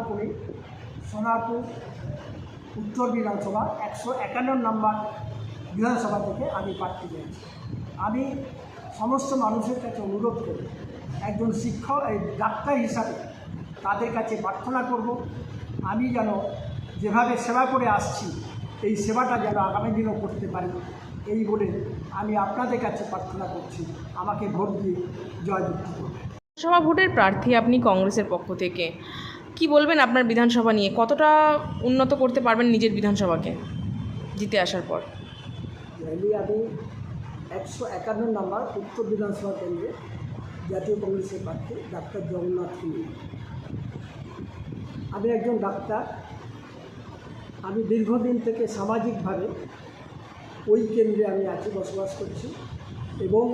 কুমারপুরে সোনারপুর উত্তর বিধানসভা 151 নম্বর বিধানসভা থেকে আমি প্রার্থী পেয়েছি। আমি সমস্ত মানুষের কাছে অনুরোধ করি, একজন শিক্ষক ডাক্তার হিসাবে তাদের কাছে প্রার্থনা করব, আমি যেন যেভাবে সেবা করে আসছি এই সেবাটা যেন আগামী দিনও করতে পারি, এই বলে আমি আপনাদের কাছে প্রার্থনা করছি, আমাকে ভোট দিয়ে জয়যুক্ত করবেন। বিধানসভা ভোটের প্রার্থী আপনি কংগ্রেসের পক্ষ থেকে, কি বলবেন আপনার বিধানসভা নিয়ে? কতটা উন্নত করতে পারবেন নিজের বিধানসভাকে জিতে আসার পর? আমি 151 নম্বর উত্তর বিধানসভা কেন্দ্রে জাতীয় কংগ্রেসের প্রার্থী ডাক্তার জগন্নাথ কুণ্ডু। আমি একজন ডাক্তার, আমি দীর্ঘদিন থেকে সামাজিকভাবে ওই কেন্দ্রে আমি বসবাস করছি এবং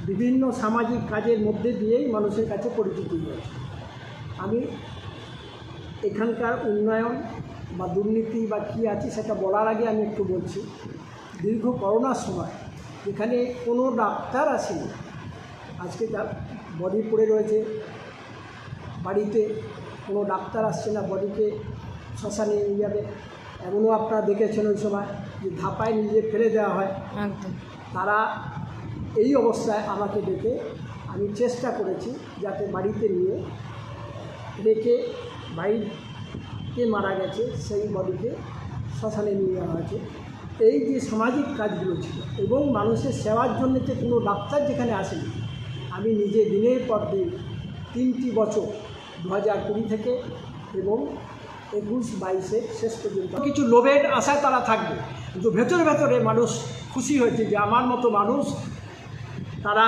বিভিন্ন সামাজিক কাজের মধ্যে দিয়েই মানুষের কাছে পরিচিতি হয়েছে। আমি এখানকার উন্নয়ন বা দুর্নীতি বা কী আছে সেটা বলার আগে আমি একটু বলছি। দীর্ঘ করোনার সময় যেখানে কোনো ডাক্তার আসেনি, আজকে তার বডি পড়ে রয়েছে বাড়িতে, কোনো ডাক্তার আসছে না, বডিকে শ্মশানে নিয়ে যাবে, এমনও আপনারা দেখেছেন ওই সময় যে ধাপায় নিজে ফেলে দেওয়া হয়। একদম। তারা এই অবস্থায় আমাকে ডেকে, আমি চেষ্টা করেছি যাতে বাড়িতে নিয়ে রেখে, বাড়িতে মারা গেছে সেই বডিকে শ্মশানে নিয়ে যাওয়া হয়েছে। এই যে সামাজিক কাজগুলো ছিল এবং মানুষের সেবার জন্য যে কোনো ডাক্তার যেখানে আসেনি, আমি নিজে দিনের পর দিন 3টি বছর 2020 থেকে এবং 21-22 শেষ পর্যন্ত কিছু লোভের আশায় তারা থাকবে, কিন্তু ভেতরে ভেতরে মানুষ খুশি হয়েছে যে আমার মতো মানুষ তারা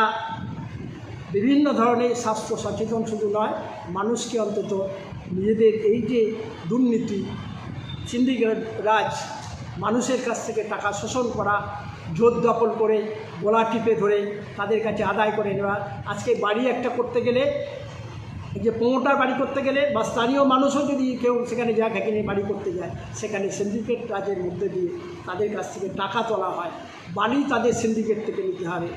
বিভিন্ন ধরনের স্বাস্থ্য সচেতন শুধু নয়, মানুষকে অন্তত নিজেদের এই যে দুর্নীতি, সিন্ডিকেট রাজ, মানুষের কাছ থেকে টাকা শোষণ করা, জোর দখল করে গলা টিপে ধরে তাদের কাছে আদায় করে নেওয়া। আজকে বাড়ি একটা করতে গেলে, এই যে প্রমোটার বাড়ি করতে গেলে বা স্থানীয় মানুষও যদি কেউ সেখানে জায়গা কিনে বাড়ি করতে যায়, সেখানে সিন্ডিকেট রাজের মধ্যে দিয়ে তাদের কাছ থেকে টাকা তোলা হয়। বালি তাদের সিন্ডিকেট থেকে নিতে হবে,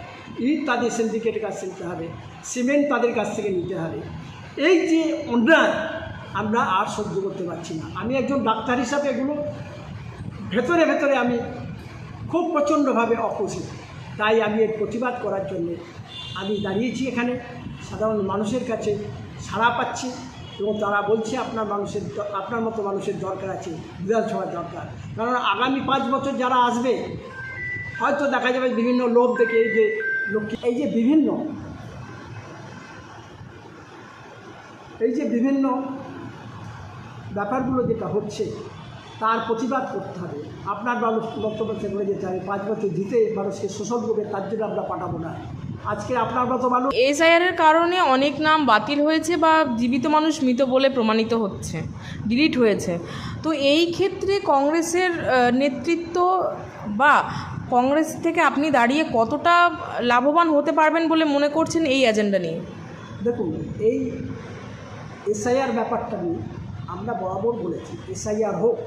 ইট তাদের সিন্ডিকেটের কাছ থেকে নিতে হবে, সিমেন্ট তাদের কাছ থেকে নিতে হবে। এই যে অন্যায় আমরা আর সহ্য করতে পারছি না। আমি একজন ডাক্তার হিসাবে এগুলো ভেতরে ভেতরে আমি খুব প্রচণ্ডভাবে অখুশি। তাই আমি এর প্রতিবাদ করার জন্য আমি দাঁড়িয়েছি এখানে, সাধারণ মানুষের কাছে সাড়া পাচ্ছি এবং তারা বলছে আপনার মতো মানুষের দরকার আছে, বিধানসভার দরকার। কারণ আগামী 5 বছর যারা আসবে, হয়তো দেখা যাবে বিভিন্ন লোভ দেখে এই যে বিভিন্ন ব্যাপারগুলো যেটা হচ্ছে তার প্রতিবাদ করতে হবে। আপনার বক্তব্য করে যেতে হবে 5 বছর জিতে মানুষকে শোষণ করবে, তার জন্য আমরা পাঠাবো না। আজকে আপনার মতো মানুষ এসআইআরের কারণে অনেক নাম বাতিল হয়েছে বা জীবিত মানুষ মৃত বলে প্রমাণিত হচ্ছে, ডিলিট হয়েছে। তো এই ক্ষেত্রে কংগ্রেসের নেতৃত্ব বা কংগ্রেস থেকে আপনি দাঁড়িয়ে কতটা লাভবান হতে পারবেন বলে মনে করছেন এই এজেন্ডা নিয়ে? দেখুন, এই এসআইআর ব্যাপারটা নিয়ে আমরা বরাবর বলেছি এসআইআর হোক,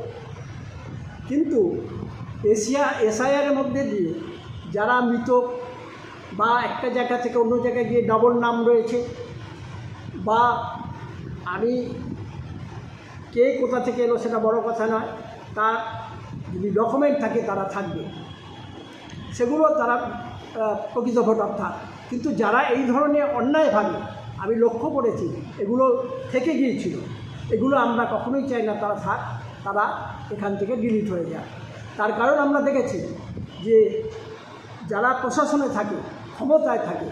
কিন্তু এসআইআরের মধ্যে দিয়ে যারা মৃত বা একটা জায়গা থেকে অন্য জায়গায় গিয়ে ডবল নাম রয়েছে, বা আমি কে কোথা থেকে এলো সেটা বড় কথা নয়, তার যদি ডকুমেন্ট থাকে তারা থাকবে, সেগুলো তারা প্রকৃত ভোটার থাক। কিন্তু যারা এই ধরনের অন্যায়ভাবে আমি লক্ষ্য করেছি এগুলো থেকে গিয়েছিল, এগুলো আমরা কখনোই চাই না তারা থাক, তারা এখান থেকে ডিলিট হয়ে যায়। তার কারণ আমরা দেখেছি যে যারা প্রশাসনে থাকে, ক্ষমতায় থাকে,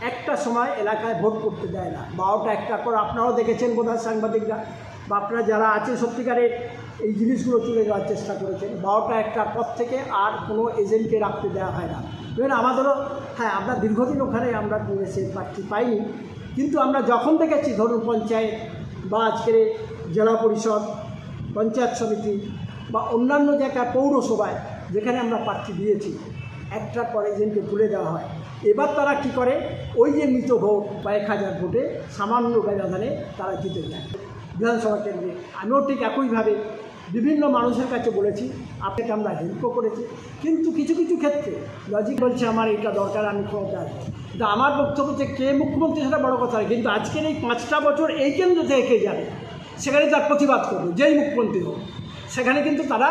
একটা সময় এলাকায় ভোট করতে দেয় না, 12টা 1টা করে। আপনারাও দেখেছেন বোধহয় সাংবাদিকরা, বা আপনারা যারা আছেন সত্যিকারের এই জিনিসগুলো তুলে দেওয়ার চেষ্টা করেছেন। 12টা 1টার পর থেকে আর কোনো এজেন্টকে রাখতে দেওয়া হয় না। ধরুন আমাদেরও, হ্যাঁ, আমরা দীর্ঘদিন ওখানে আমরা কংগ্রেসের প্রার্থী পাইনি, কিন্তু আমরা যখন দেখেছি ধরুন পঞ্চায়েত বা আজকের জেলা পরিষদ, পঞ্চায়েত সমিতি বা অন্যান্য জায়গায় পৌরসভায় যেখানে আমরা প্রার্থী দিয়েছি, একটার পর এজেন্টকে তুলে দেওয়া হয়। এবার তারা কি করে, ওই যে মৃত ভোট বা 1000 ভোটে সামান্য ব্যবধানে তারা জিতে যায় বিধানসভা কেন্দ্রে। আমিও ঠিক একইভাবে বিভিন্ন মানুষের কাছে বলেছি, আপনাকে আমরা হেল্পও করেছি, কিন্তু কিছু কিছু ক্ষেত্রে লজিক বলছে আমার এটা দরকার, আমি ক্ষমতা আসবো। কিন্তু আমার বক্তব্য যে কে মুখ্যমন্ত্রী সেটা বড় কথা, কিন্তু আজকের এই 5টা বছর এই কেন্দ্র থেকে কে যাবে সেখানে তার প্রতিবাদ করবে, যেই মুখ্যমন্ত্রী হোক। সেখানে কিন্তু তারা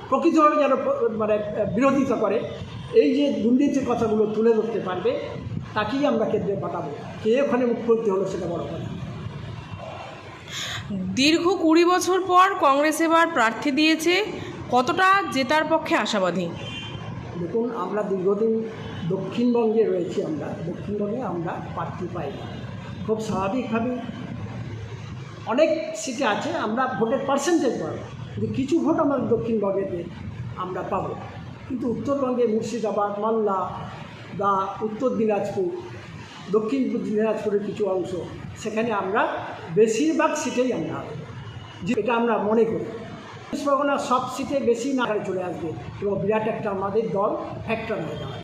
প্রকৃতভাবে যেন মানে বিরোধিতা করে, এই যে দুর্নীতির কথাগুলো তুলে ধরতে পারবে, তাকেই আমরা কেন্দ্রে পাঠাবো। কে ওখানে মুখ্যমন্ত্রী হলো সেটা বড় কথা। দীর্ঘ 20 বছর পর কংগ্রেস এবার প্রার্থী দিয়েছে, কতটা জেতার পক্ষে আশাবাদী? দেখুন, আমরা দীর্ঘদিন দক্ষিণবঙ্গে রয়েছি, দক্ষিণবঙ্গে আমরা প্রার্থী পাই না। খুব স্বাভাবিকভাবেই অনেক সিটে আছে আমরা ভোটের পার্সেন্টেজ পাবো, কিন্তু কিছু ভোট আমাদের দক্ষিণবঙ্গেতে আমরা পাবো। কিন্তু উত্তরবঙ্গে মুর্শিদাবাদ, মালদা বা উত্তর দিনাজপুর, দক্ষিণ দিনাজপুরের কিছু অংশ, সেখানে আমরা বেশিরভাগ সিটেই আমরা হবে, এটা আমরা মনে করি। সব সিটে বেশি না চলে আসবে এবং বিরাট একটা আমাদের দল ফ্যাক্টর হয়ে যাবে।